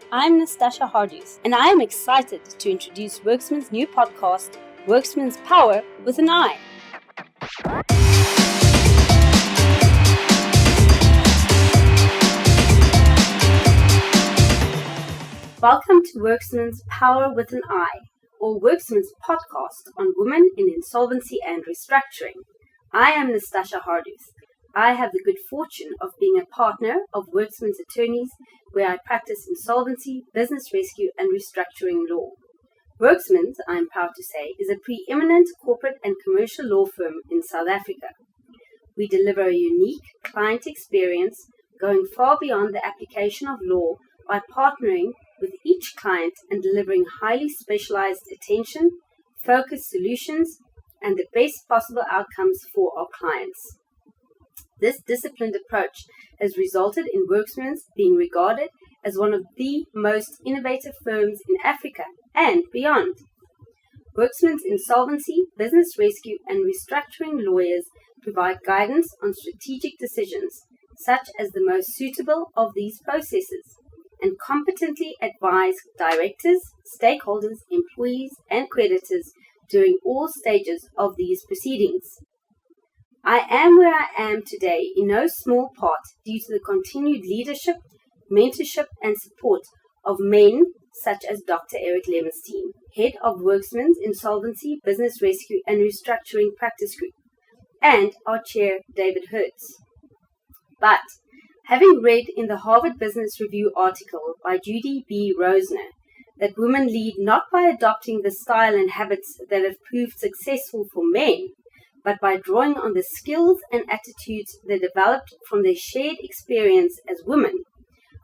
I'm Nastasha Hardius, and I am excited to introduce Werksmans' new podcast, Werksmans Power with an I. Welcome to Werksmans Power with an I, or Werksmans podcast on women in insolvency and restructuring. I am Nastasha Hardius. I have the good fortune of being a partner of Werksmans attorneys, where I practice insolvency, business rescue, and restructuring law. Werksmans, I am proud to say, is a preeminent corporate and commercial law firm in South Africa. We deliver a unique client experience, going far beyond the application of law by partnering with each client and delivering highly specialized attention, focused solutions, and the best possible outcomes for our clients. This disciplined approach has resulted in Werksmans being regarded as one of the most innovative firms in Africa and beyond. Werksmans insolvency, business rescue, and restructuring lawyers provide guidance on strategic decisions, such as the most suitable of these processes, and competently advise directors, stakeholders, employees, and creditors during all stages of these proceedings. I am where I am today in no small part due to the continued leadership, mentorship, and support of men such as Dr. Eric Levenstein, head of Werksmans Insolvency, Business Rescue, and Restructuring Practice Group, and our chair, David Hertz. But having read in the Harvard Business Review article by Judy B. Rosner that women lead not by adopting the style and habits that have proved successful for men, but by drawing on the skills and attitudes they developed from their shared experience as women,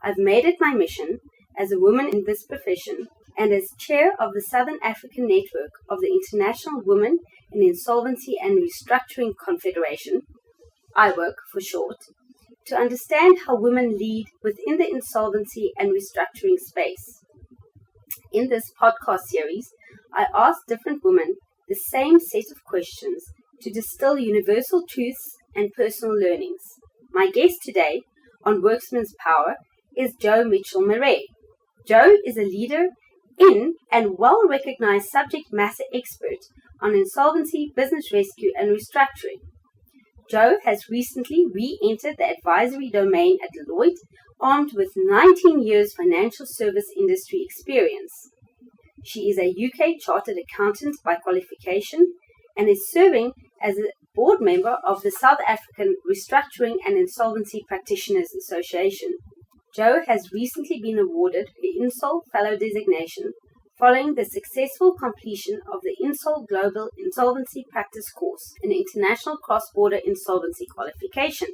I've made it my mission, as a woman in this profession and as chair of the Southern African Network of the International Women in Insolvency and Restructuring Confederation, IWORK for short, to understand how women lead within the insolvency and restructuring space. In this podcast series, I ask different women the same set of questions to distill universal truths and personal learnings. My guest today on Werksmans Power is Jo Mitchell-Marais. Jo is a leader in and well-recognized subject matter expert on insolvency, business rescue, and restructuring. Jo has recently re-entered the advisory domain at Deloitte, armed with 19 years financial service industry experience. She is a UK Chartered Accountant by qualification and is serving as a board member of the South African Restructuring and Insolvency Practitioners Association. Jo has recently been awarded the Insol Fellow designation following the successful completion of the Insol Global Insolvency Practice course, an international cross-border insolvency qualification.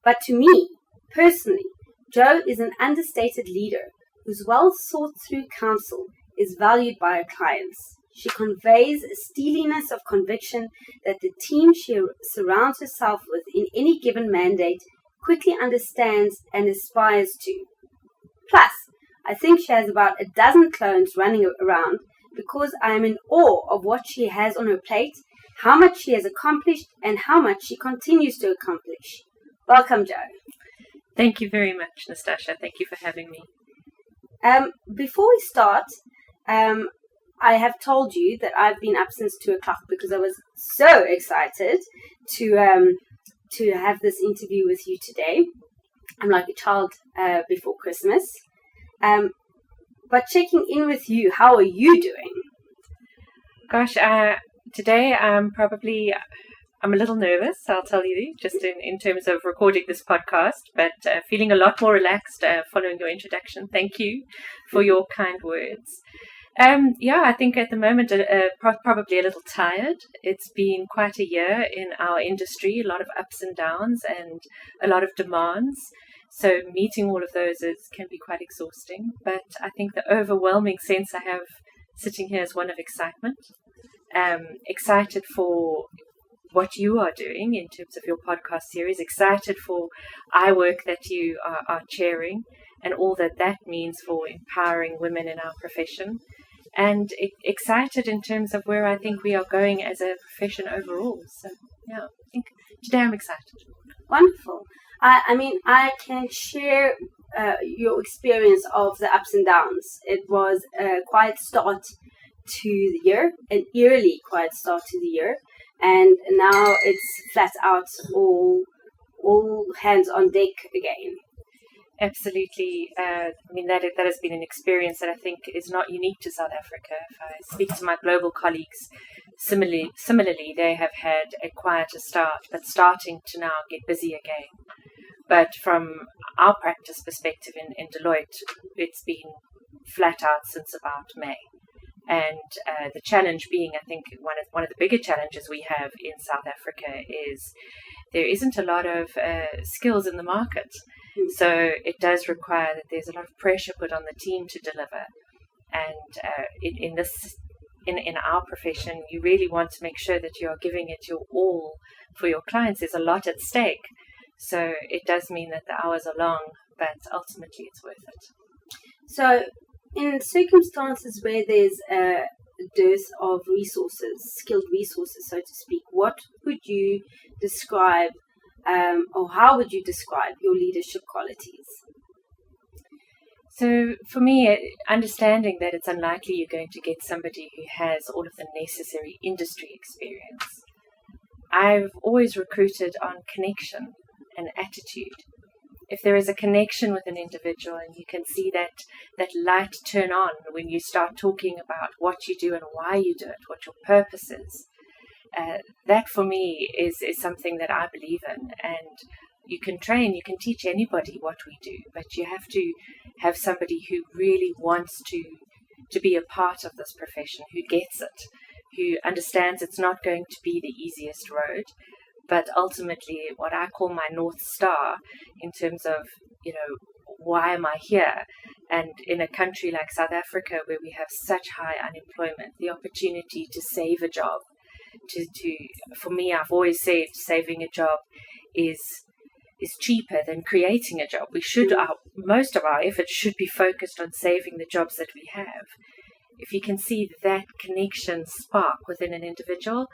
But to me, personally, Jo is an understated leader whose well-thought-through counsel is valued by her clients. She conveys a steeliness of conviction that the team she surrounds herself with in any given mandate quickly understands and aspires to. Plus, I think she has about a dozen clones running around because I am in awe of what she has on her plate, how much she has accomplished, and how much she continues to accomplish. Welcome, Jo. Thank you very much, Nastasha. Thank you for having me. Before we start, I have told you that I've been up since 2 o'clock because I was so excited to have this interview with you today. I'm like a child before Christmas. But checking in with you, how are you doing? Gosh, today I'm a little nervous, I'll tell you, just in terms of recording this podcast, but feeling a lot more relaxed following your introduction. Thank you for your kind words. I think at the moment probably a little tired. It's been quite a year in our industry, a lot of ups and downs and a lot of demands. So meeting all of those can be quite exhausting. But I think the overwhelming sense I have sitting here is one of excitement. Excited for what you are doing in terms of your podcast series, excited for IWORK that you are chairing and all that means for empowering women in our profession. And excited in terms of where I think we are going as a profession overall. So, I think today I'm excited. Wonderful. I mean, I can share your experience of the ups and downs. It was a quiet start to the year, an eerily quiet start to the year, and now it's flat out all hands on deck again. Absolutely. I mean, that has been an experience that I think is not unique to South Africa. If I speak to my global colleagues, similarly, they have had a quieter start, but starting to now get busy again. But from our practice perspective in Deloitte, it's been flat out since about May. And the challenge being, I think, one of the bigger challenges we have in South Africa is there isn't a lot of skills in the market. So it does require that there's a lot of pressure put on the team to deliver. And in our profession, you really want to make sure that you are giving it your all for your clients. There's a lot at stake. So it does mean that the hours are long, but ultimately it's worth it. So in circumstances where there's a dearth of resources, skilled resources, so to speak, what would you describe or how would you describe your leadership qualities? So for me, understanding that it's unlikely you're going to get somebody who has all of the necessary industry experience. I've always recruited on connection and attitude. If there is a connection with an individual and you can see that light turn on when you start talking about what you do and why you do it, what your purpose is, that for me is something that I believe in. And you can train, you can teach anybody what we do, but you have to have somebody who really wants to be a part of this profession, who gets it, who understands it's not going to be the easiest road, but ultimately what I call my North Star in terms of, why am I here? And in a country like South Africa where we have such high unemployment, the opportunity to save a job, for me, I've always said saving a job is cheaper than creating a job. We should, most of our efforts should be focused on saving the jobs that we have. If you can see that connection spark within an individual,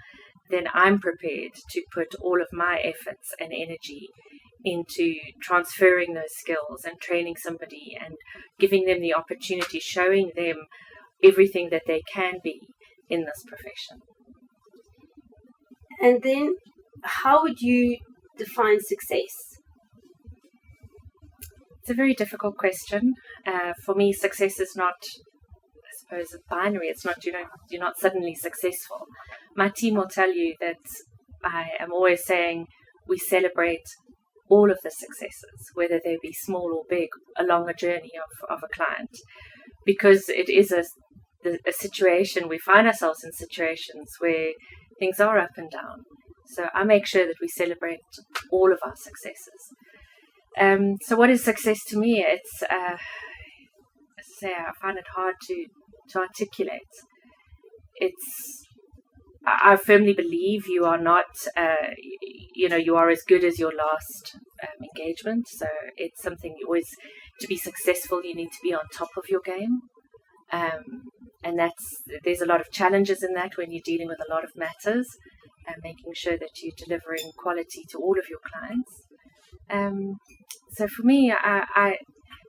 then I'm prepared to put all of my efforts and energy into transferring those skills and training somebody and giving them the opportunity, showing them everything that they can be in this profession. And then how would you define success? It's a very difficult question. For me, success is not, I suppose, a binary. It's not, you're not suddenly successful. My team will tell you that I am always saying we celebrate all of the successes, whether they be small or big, along a journey of a client, because it is a situation, we find ourselves in situations where things are up and down. So I make sure that we celebrate all of our successes. So what is success to me? It's, as I say, I find it hard to articulate. I firmly believe you are not, you are as good as your last engagement. So it's something you always, to be successful, you need to be on top of your game. And there's a lot of challenges in that when you're dealing with a lot of matters and making sure that you're delivering quality to all of your clients. So for me,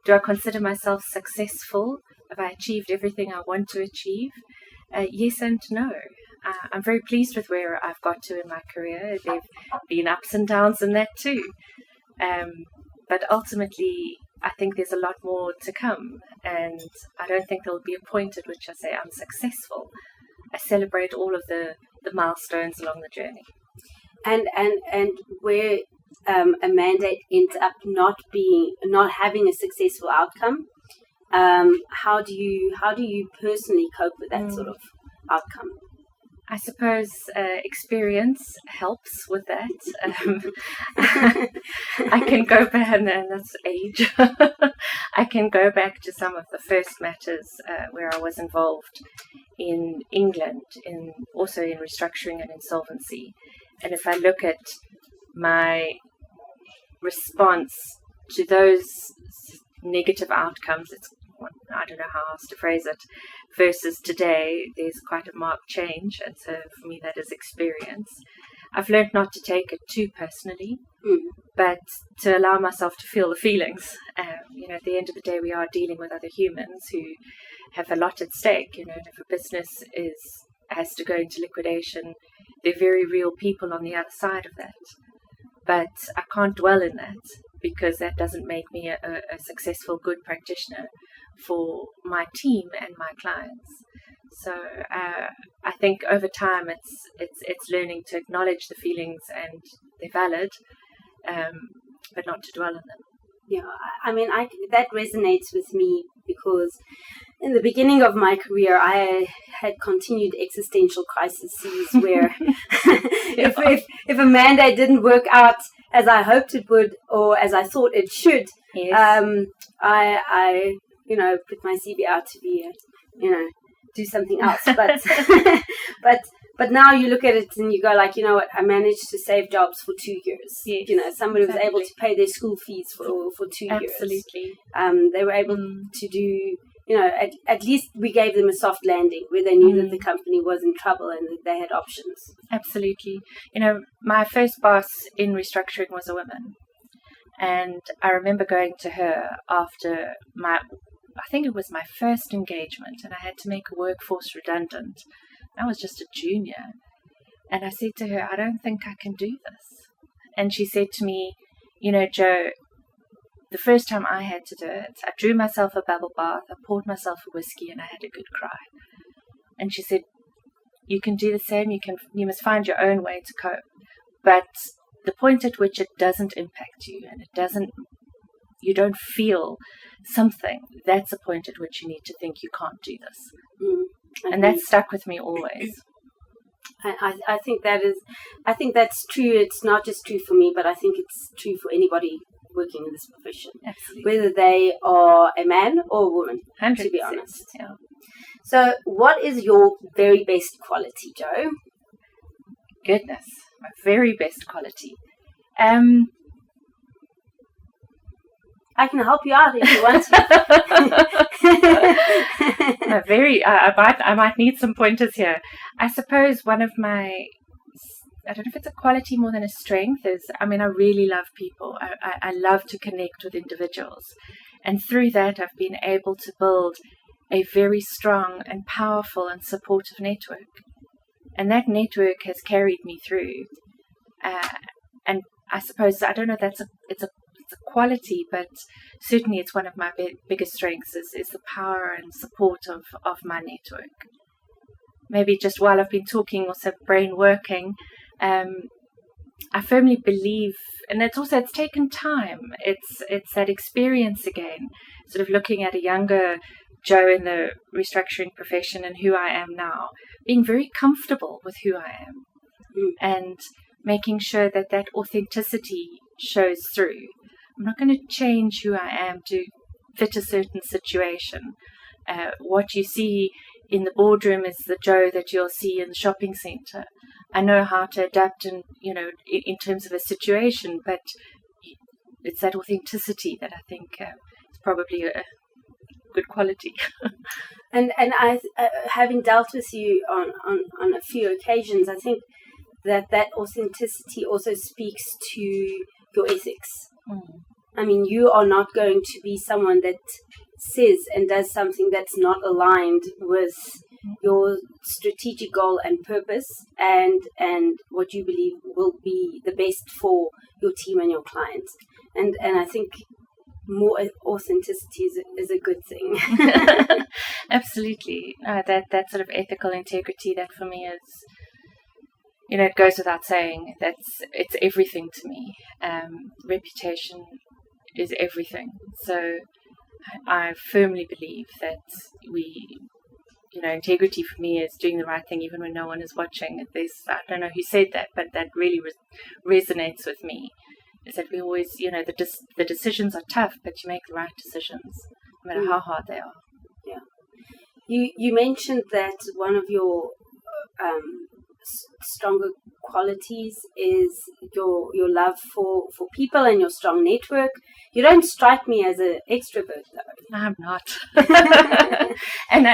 do I consider myself successful? Have I achieved everything I want to achieve? Yes and no. I'm very pleased with where I've got to in my career. There have been ups and downs in that too. But ultimately, I think there's a lot more to come. And I don't think there'll be a point at which I say I'm successful. I celebrate all of the milestones along the journey. And where a mandate ends up not having a successful outcome, how do you personally cope with that sort of outcome? I suppose experience helps with that. I can go back, and that's age. I can go back to some of the first matters where I was involved in England, also in restructuring and insolvency. And if I look at my response to those negative outcomes, I don't know how else to phrase it, versus today, there's quite a marked change. And so for me, that is experience. I've learned not to take it too personally. but to allow myself to feel the feelings. At the end of the day, we are dealing with other humans who have a lot at stake. And if a business has to go into liquidation, they're very real people on the other side of that. But I can't dwell in that, because that doesn't make me a successful, good practitioner for my team and my clients. So I think over time it's learning to acknowledge the feelings, and they're valid, but not to dwell on them. Yeah, I mean, that resonates with me, because in the beginning of my career, I had continued existential crises where if a mandate didn't work out as I hoped it would, or as I thought it should, yes. I put my CV out to be, do something else. But now you look at it and you go like, you know what, I managed to save jobs for 2 years. Yes, somebody was able to pay their school fees for 2 years. Absolutely. They were able to do, at least we gave them a soft landing where they knew that the company was in trouble and that they had options. Absolutely. My first boss in restructuring was a woman. And I remember going to her after I think it was my first engagement, and I had to make a workforce redundant. I was just a junior. And I said to her, I don't think I can do this. And she said to me, Jo, the first time I had to do it, I drew myself a bubble bath, I poured myself a whiskey, and I had a good cry. And she said, you can do the same, you must find your own way to cope. But the point at which it doesn't impact you, and you don't feel something, that's a point at which you need to think you can't do this. And that stuck with me always. I think that's true. It's not just true for me, but I think it's true for anybody working in this profession. Absolutely. Whether they are a man or a woman, 100%, to be honest. Yeah. So what is your very best quality, Jo? Goodness, my very best quality. I can help you out if you want to. I might need some pointers here. I suppose one of my, I don't know if it's a quality more than a strength, I really love people. I love to connect with individuals. And through that, I've been able to build a very strong and powerful and supportive network. And that network has carried me through. And I suppose, I don't know if it's a quality, but certainly it's one of my biggest strengths is the power and support of my network. Maybe just while I've been talking, also brain working, I firmly believe, and it's taken time. It's that experience again, sort of looking at a younger Jo in the restructuring profession and who I am now, being very comfortable with who I am, and making sure that authenticity shows through. I'm not going to change who I am to fit a certain situation. What you see in the boardroom is the Jo that you'll see in the shopping centre. I know how to adapt in terms of a situation, but it's that authenticity that I think is probably a good quality. And I, having dealt with you on a few occasions, I think that authenticity also speaks to your ethics. I mean, you are not going to be someone that says and does something that's not aligned with your strategic goal and purpose and what you believe will be the best for your team and your clients. And I think more authenticity is a good thing. Absolutely. That sort of ethical integrity, that for me is, it goes without saying. It's everything to me. Reputation is everything. So I firmly believe that integrity for me is doing the right thing even when no one is watching. I don't know who said that, but that really resonates with me. Is that we always, the decisions are tough, but you make the right decisions, no matter how hard they are. Yeah. You mentioned that one of your stronger qualities is your love for people and your strong network. You don't strike me as an extrovert, though. I'm not. And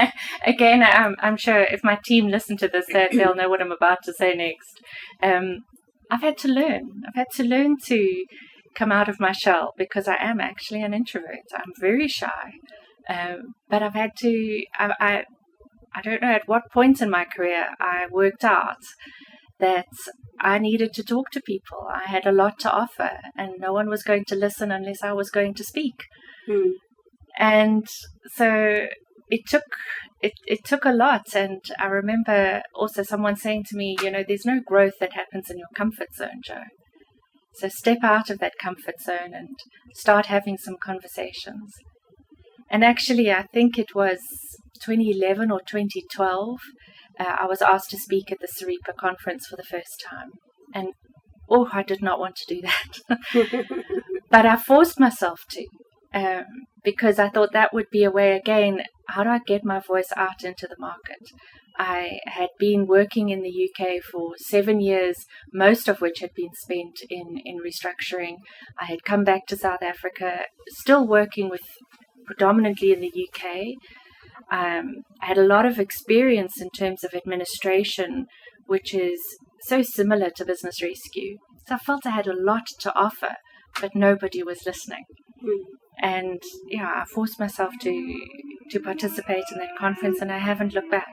I'm sure if my team listen to this, they'll know what I'm about to say next. I've had to learn. I've had to learn to come out of my shell, because I am actually an introvert. I'm very shy. But I've had to, I don't know at what point in my career I worked out that I needed to talk to people. I had a lot to offer, and no one was going to listen unless I was going to speak. Mm. And so it took a lot. And I remember also someone saying to me, there's no growth that happens in your comfort zone, Jo. So step out of that comfort zone and start having some conversations. And actually, I think it was 2011 or 2012, I was asked to speak at the Saripa conference for the first time. And, I did not want to do that. But I forced myself to, because I thought that would be a way, again, how do I get my voice out into the market? I had been working in the UK for 7 years, most of which had been spent in restructuring. I had come back to South Africa, still working with predominantly in the UK. I had a lot of experience in terms of administration, which is so similar to business rescue. So I felt I had a lot to offer, but nobody was listening. Mm. And I forced myself to participate in that conference, and I haven't looked back.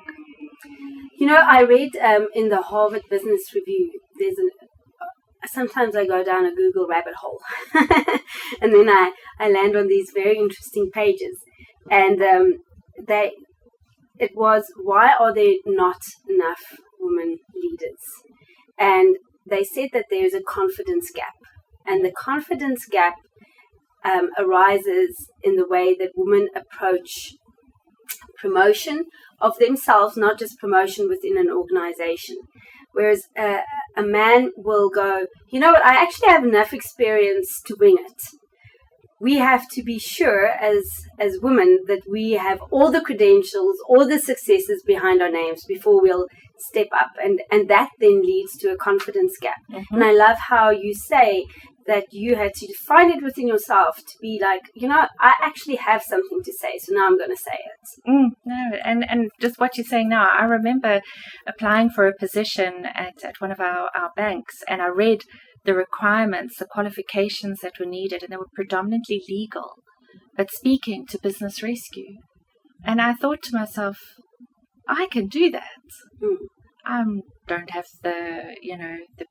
I read in the Harvard Business Review, sometimes I go down a Google rabbit hole and then I land on these very interesting pages, and it was, why are there not enough women leaders? And they said that there is a confidence gap, and the confidence gap arises in the way that women approach promotion of themselves, not just promotion within an organization. Whereas a man will go, I actually have enough experience to wing it. We have to be sure as women that we have all the credentials, all the successes behind our names before we'll step up. And that then leads to a confidence gap. Mm-hmm. And I love how you say that you had to define it within yourself to be like, I actually have something to say, so now I'm going to say it. No, and just what you're saying now, I remember applying for a position at one of our banks, and I read the requirements, the qualifications that were needed, and they were predominantly legal, but speaking to business rescue. And I thought to myself, I can do that. I don't have the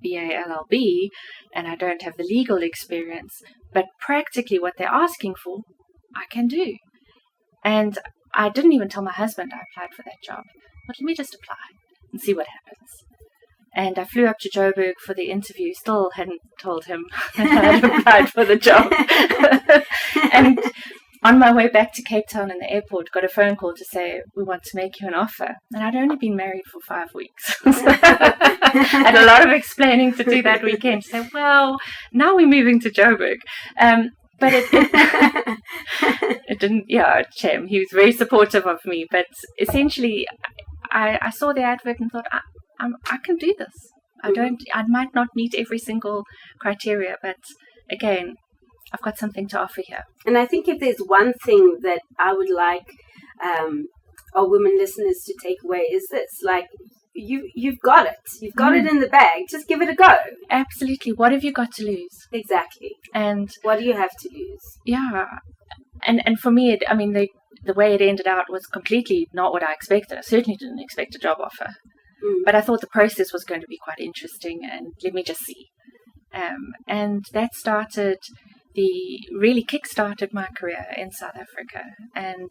BALLB, and I don't have the legal experience, but practically what they're asking for, I can do. And I didn't even tell my husband I applied for that job. But let me just apply and see what happens. And I flew up to Joburg for the interview, still hadn't told him that I had applied for the job. And on my way back to Cape Town in the airport, got a phone call to say, we want to make you an offer. And I'd only been married for 5 weeks. So I had a lot of explaining to do that weekend. To say, well, now we're moving to Joburg. But it didn't, Chem, he was very supportive of me. But essentially, I saw the advert and thought, I can do this. I might not meet every single criteria, but again, I've got something to offer here. And I think if there's one thing that I would like our women listeners to take away is this, like, you've got it. You've got it in the bag. Just give it a go. Absolutely. What have you got to lose? Exactly. And what do you have to lose? Yeah. And for me, the way it ended out was completely not what I expected. I certainly didn't expect a job offer. But I thought the process was going to be quite interesting, and let me just see. And that really kick-started my career in South Africa. And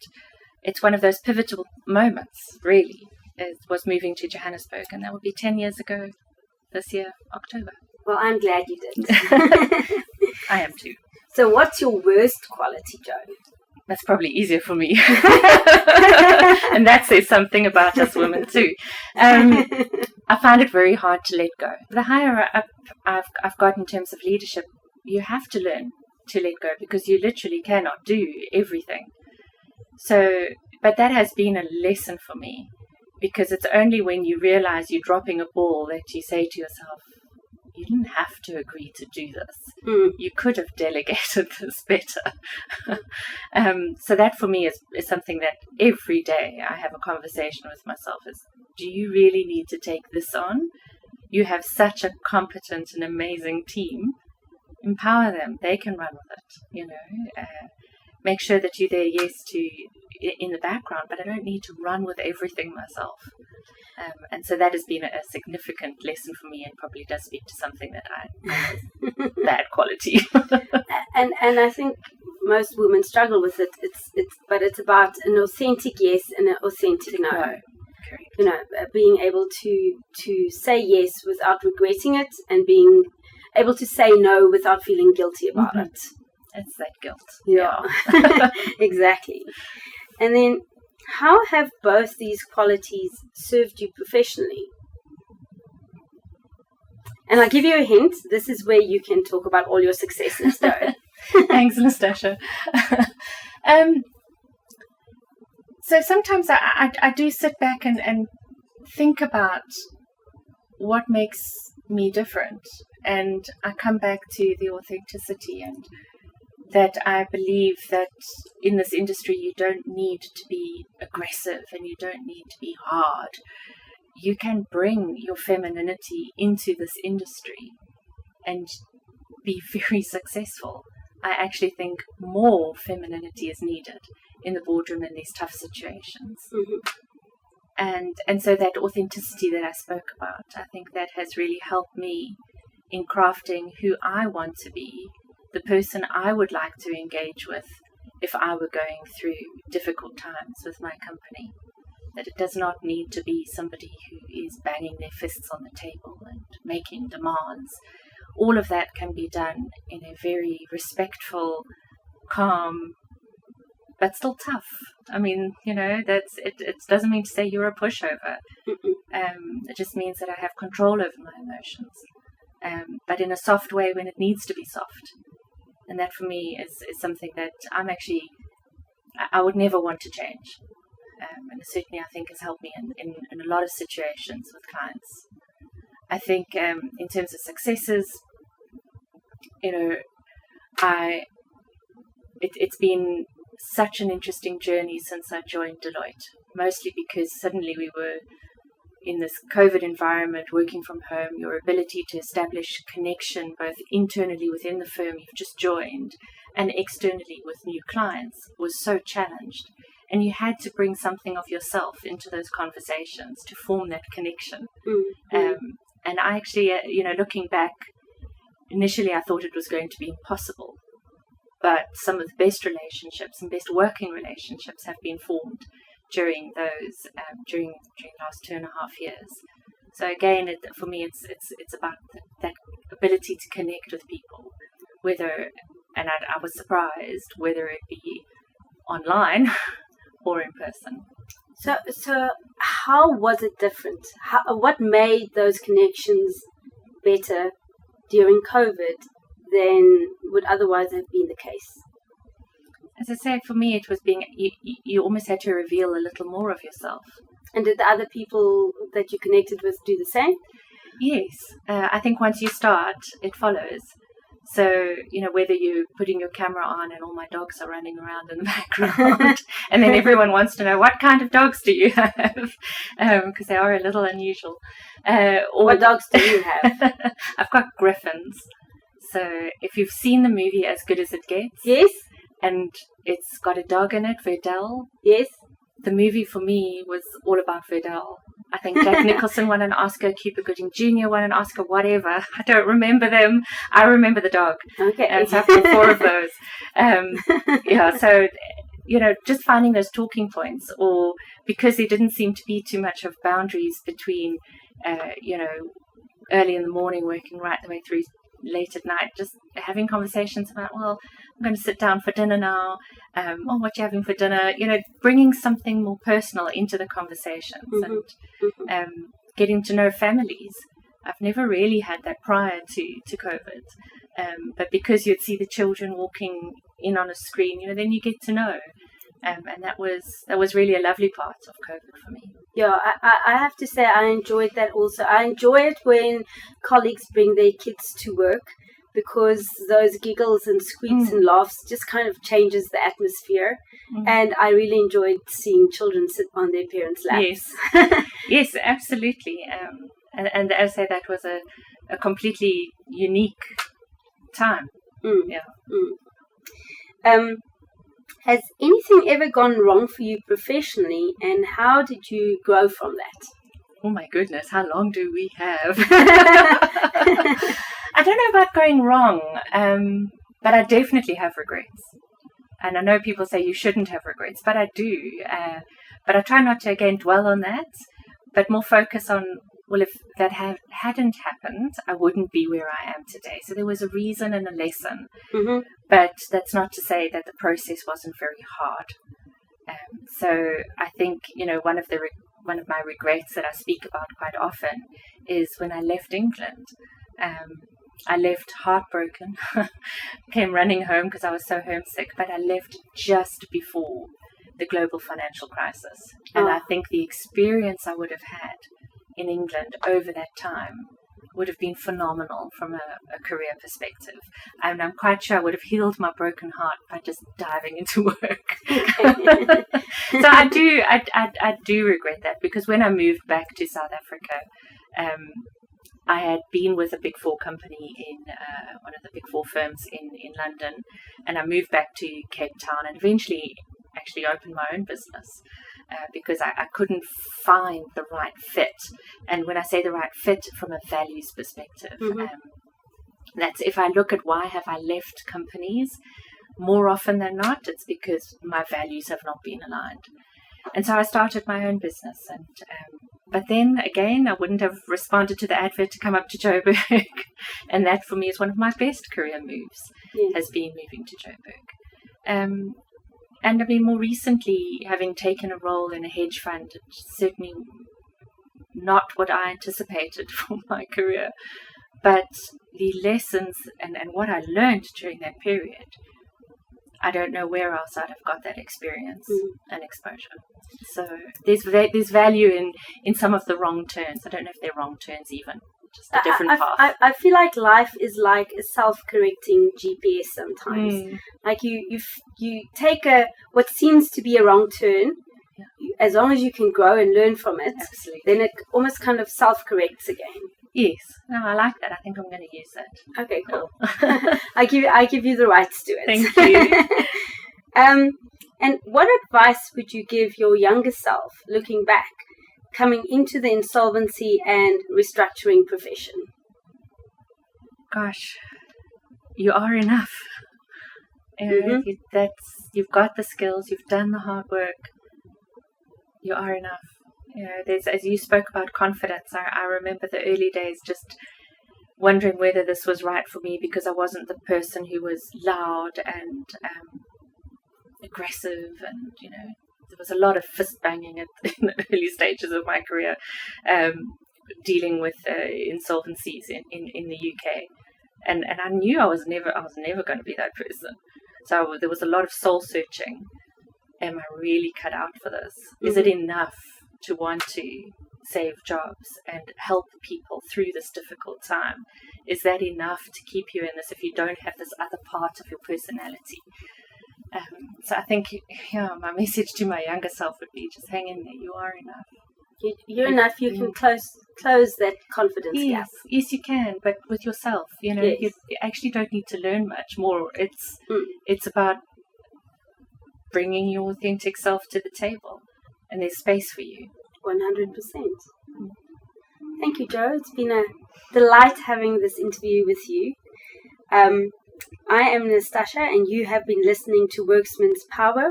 it's one of those pivotal moments, really. It was moving to Johannesburg, and that would be 10 years ago this year, October. Well, I'm glad you did. I am too. So what's your worst quality, Jo? That's probably easier for me. And that says something about us women too. I find it very hard to let go. The higher up I've got in terms of leadership, you have to learn to let go, because you literally cannot do everything. So, but that has been a lesson for me, because it's only when you realize you're dropping a ball that you say to yourself, you didn't have to agree to do this. You could have delegated this better. So that for me is something that every day I have a conversation with myself is, do you really need to take this on? you have such a competent and amazing team, empower them. They can run with it, make sure that you're there, yes, in the background, but I don't need to run with everything myself. And so that has been a significant lesson for me, and probably does speak to something that I have bad quality. and I think most women struggle with it. But it's about an authentic yes and an authentic no. Correct. Being able to say yes without regretting it, and being able to say no without feeling guilty about it. It's that guilt. Yeah. Exactly. And then, how have both these qualities served you professionally? And I'll give you a hint. This is where you can talk about all your successes, though. Thanks, Nastasha. So sometimes I do sit back and think about what makes me different. And I come back to the authenticity, and that I believe that in this industry you don't need to be aggressive and you don't need to be hard. You can bring your femininity into this industry and be very successful. I actually think more femininity is needed in the boardroom in these tough situations. And so that authenticity that I spoke about, I think that has really helped me in crafting who I want to be, the person I would like to engage with if I were going through difficult times with my company. That it does not need to be somebody who is banging their fists on the table and making demands. All of that can be done in a very respectful, calm, but still tough. I mean, that's it. It doesn't mean to say you're a pushover. It just means that I have control over my emotions, but in a soft way when it needs to be soft. And that for me is something that I would never want to change. And certainly I think has helped me in a lot of situations with clients. I think in terms of successes, it's been such an interesting journey since I joined Deloitte, mostly because suddenly we were in this COVID environment, working from home. Your ability to establish connection both internally within the firm you've just joined and externally with new clients was so challenged. And you had to bring something of yourself into those conversations to form that connection. And I actually, looking back, initially I thought it was going to be impossible. But some of the best relationships and best working relationships have been formed during those, during the last 2.5 years. So again, for me, it's about that ability to connect with people, and I was surprised, whether it be online or in person. So how was it different? What made those connections better during COVID than would otherwise have been the case? As I say, for me, it was you almost had to reveal a little more of yourself. And did the other people that you connected with do the same? Yes. I think once you start, it follows. So, whether you're putting your camera on and all my dogs are running around in the background, and then everyone wants to know, what kind of dogs do you have? Because they are a little unusual. What dogs do you have? I've got Griffins. So, if you've seen the movie As Good As It Gets. Yes. And it's got a dog in it, Verdell. Yes. The movie for me was all about Verdell. I think Jack Nicholson won an Oscar, Cuba Gooding Jr. won an Oscar, whatever. I don't remember them. I remember the dog. Okay. So I've got 4 of those. So, just finding those talking points, or because there didn't seem to be too much of boundaries between, early in the morning working right the way through late at night, just having conversations about, well, I'm going to sit down for dinner now, what you having for dinner, bringing something more personal into the conversations. And getting to know families. I've never really had that prior to COVID, but because you'd see the children walking in on a screen, then you get to know, and that was really a lovely part of COVID for me. Yeah, I have to say I enjoyed that also. I enjoy it when colleagues bring their kids to work, because those giggles and squeaks and laughs just kind of changes the atmosphere. And I really enjoyed seeing children sit on their parents' laps. Yes, yes, absolutely. And as I say, that was a completely unique time. Yeah. Has anything ever gone wrong for you professionally, and how did you grow from that? Oh my goodness, how long do we have? I don't know about going wrong, but I definitely have regrets. And I know people say you shouldn't have regrets, but I do. But I try not to, again, dwell on that, but more focus on, well, if that hadn't happened, I wouldn't be where I am today. So there was a reason and a lesson. But that's not to say that the process wasn't very hard. So I think, one of my regrets that I speak about quite often is when I left England. I left heartbroken, came running home because I was so homesick, but I left just before the global financial crisis. And I think the experience I would have had in England over that time would have been phenomenal from a career perspective. And I'm quite sure I would have healed my broken heart by just diving into work. So I do regret that, because when I moved back to South Africa, I had been with a Big Four company in one of the Big Four firms in London, and I moved back to Cape Town and eventually actually opened my own business because I couldn't find the right fit. And when I say the right fit, from a values perspective, that's, if I look at why have I left companies, more often than not, it's because my values have not been aligned. And so I started my own business, and but then again, I wouldn't have responded to the advert to come up to Joburg, and that for me is one of my best career moves, has been moving to Joburg. And I mean, more recently, having taken a role in a hedge fund, it's certainly not what I anticipated for my career, but the lessons and what I learned during that period, I don't know where else I'd have got that experience and exposure. So there's value in some of the wrong turns. I don't know if they're wrong turns even, just a different path. I feel like life is like a self-correcting GPS sometimes. Like you take what seems to be a wrong turn, as long as you can grow and learn from it, then it almost kind of self-corrects again. Yes, no, I like that. I think I'm going to use that. Okay, cool. I give you the rights to it. Thank you. And what advice would you give your younger self, looking back, coming into the insolvency and restructuring profession? Gosh, you are enough. You've got the skills, you've done the hard work. You are enough. There's, as you spoke about confidence, I remember the early days just wondering whether this was right for me, because I wasn't the person who was loud and aggressive, and there was a lot of fist banging in the early stages of my career, dealing with insolvencies in the UK, and I knew I was never going to be that person. So there was a lot of soul searching. Am I really cut out for this? Is it enough to want to save jobs and help people through this difficult time? Is that enough to keep you in this if you don't have this other part of your personality? So I think, my message to my younger self would be just hang in there. You are enough. You're enough. You can close that confidence gap. Yes, you can, but with yourself. You actually don't need to learn much more. It's about bringing your authentic self to the table, and there's space for you. 100%. Thank you, Jo. It's been a delight having this interview with you. I am Nastasha, and you have been listening to Werksmans Power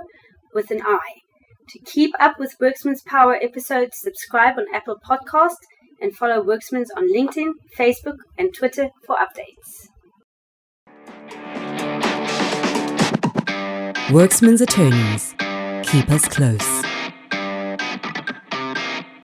with an I. To keep up with Werksmans Power episodes, subscribe on Apple Podcast and follow Werksmans on LinkedIn, Facebook, and Twitter for updates. Werksmans Attorneys. Keep us close.